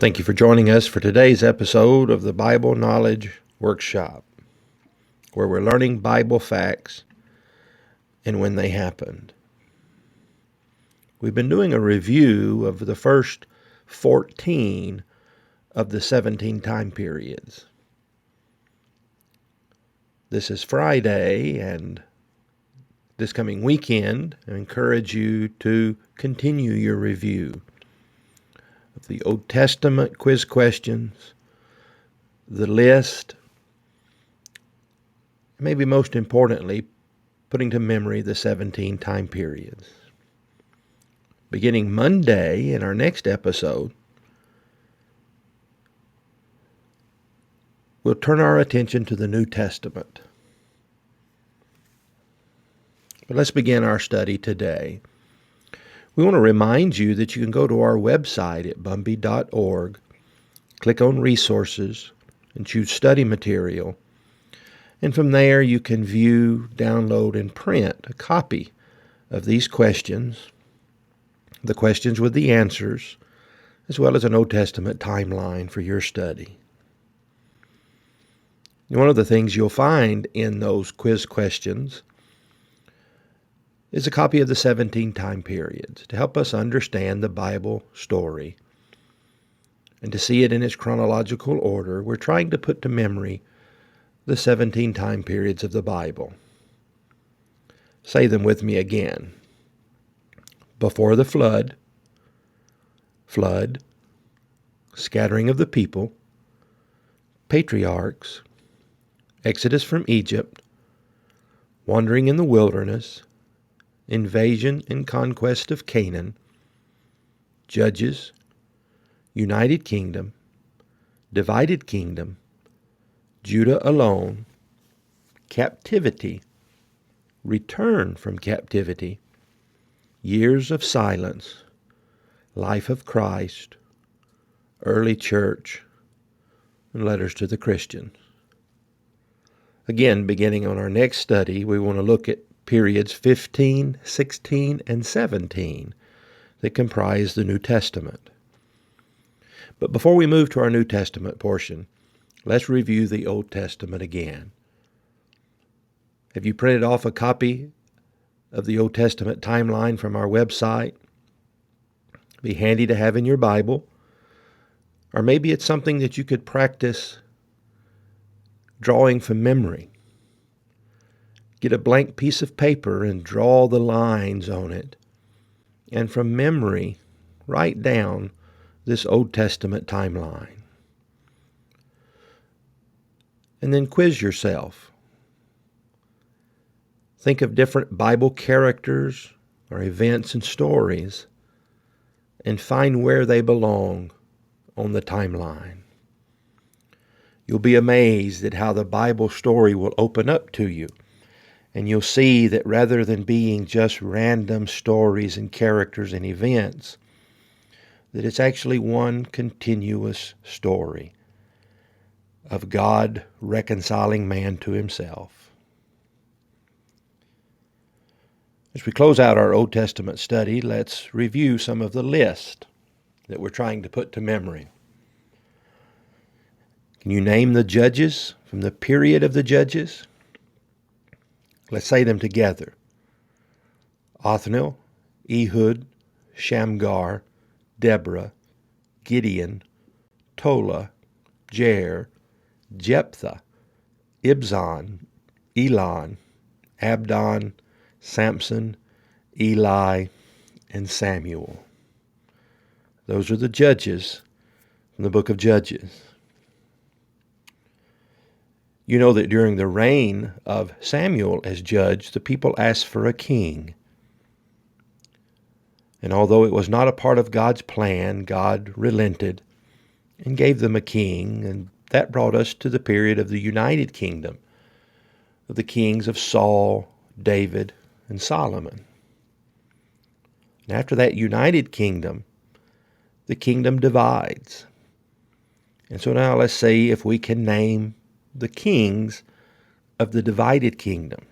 Thank you for joining us for today's episode of the Bible Knowledge Workshop, where we're learning Bible facts and when they happened. We've been doing a review of the first 14 of the 17 time periods. This is Friday, and this coming weekend, I encourage you to continue your review of the Old Testament quiz questions, the list, maybe most importantly, putting to memory the 17 time periods. Beginning Monday in our next episode, we'll turn our attention to the New Testament. But let's begin our study today. We want to remind you that you can go to our website at bumby.org, click on Resources, and choose Study Material. And from there you can view, download, and print a copy of these questions, the questions with the answers, as well as an Old Testament timeline for your study. One of the things you'll find in those quiz questions is a copy of the 17 time periods to help us understand the Bible story. And to see it in its chronological order, we're trying to put to memory the 17 time periods of the Bible. Say them with me again. Before the flood, flood, scattering of the people, patriarchs, exodus from Egypt, wandering in the wilderness, invasion and conquest of Canaan, judges, united kingdom, divided kingdom, Judah alone, captivity, return from captivity, years of silence, life of Christ, early church, and letters to the Christians. Again, beginning on our next study, we want to look at periods 15, 16, and 17 that comprise the New Testament. But before we move to our New Testament portion, let's review the Old Testament again. Have you printed off a copy of the Old Testament timeline from our website? It'd be handy to have in your Bible. Or maybe it's something that you could practice drawing from memory. Get a blank piece of paper and draw the lines on it. And from memory, write down this Old Testament timeline. And then quiz yourself. Think of different Bible characters or events and stories and find where they belong on the timeline. You'll be amazed at how the Bible story will open up to you. And you'll see that rather than being just random stories and characters and events, that it's actually one continuous story of God reconciling man to himself. As we close out our Old Testament study, let's review some of the list that we're trying to put to memory. Can you name the judges from the period of the judges? Let's say them together. Othniel, Ehud, Shamgar, Deborah, Gideon, Tola, Jair, Jephthah, Ibzan, Elon, Abdon, Samson, Eli, and Samuel. Those are the judges from the book of Judges. You know that during the reign of Samuel as judge, the people asked for a king. And although it was not a part of God's plan, God relented and gave them a king, and that brought us to the period of the United Kingdom, of the kings of Saul, David, and Solomon. And after that United Kingdom, the kingdom divides. And so now let's see if we can name the kings of the divided kingdom.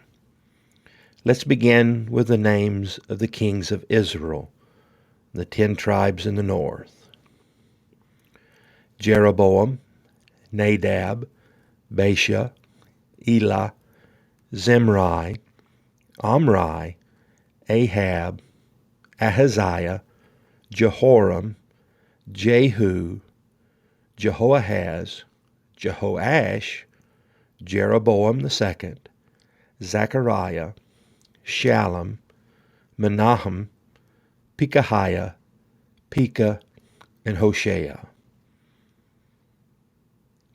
Let's begin with the names of the kings of Israel, the 10 tribes in the north. Jeroboam, Nadab, Baasha, Elah, Zimri, Omri, Ahab, Ahaziah, Jehoram, Jehu, Jehoahaz, Jehoash, Jeroboam the second, Zechariah, Shallum, Menahem, Pekahiah, Pekah, and Hoshea.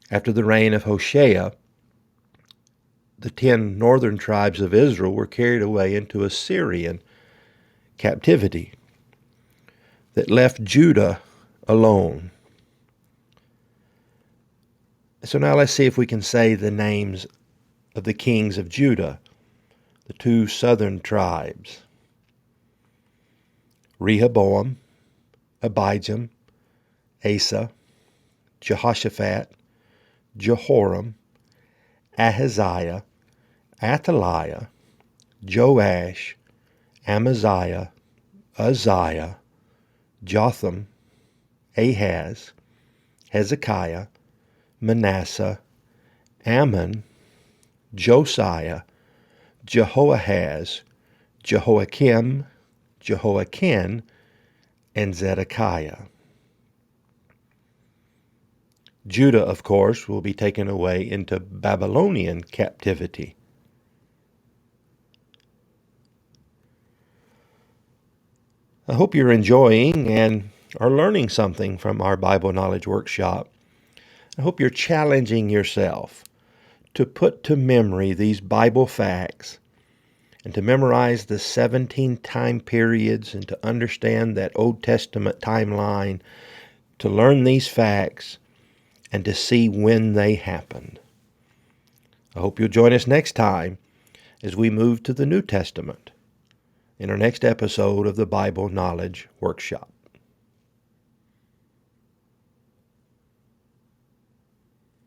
After the reign of Hoshea, the 10 northern tribes of Israel were carried away into Assyrian captivity that left Judah alone. So now let's see if we can say the names of the kings of Judah, the 2 southern tribes. Rehoboam, Abijam, Asa, Jehoshaphat, Jehoram, Ahaziah, Athaliah, Joash, Amaziah, Uzziah, Jotham, Ahaz, Hezekiah, Manasseh, Ammon, Josiah, Jehoahaz, Jehoiakim, Jehoiachin, and Zedekiah. Judah, of course, will be taken away into Babylonian captivity. I hope you're enjoying and are learning something from our Bible Knowledge Workshop. I hope you're challenging yourself to put to memory these Bible facts and to memorize the 17 time periods and to understand that Old Testament timeline, to learn these facts and to see when they happened. I hope you'll join us next time as we move to the New Testament in our next episode of the Bible Knowledge Workshop.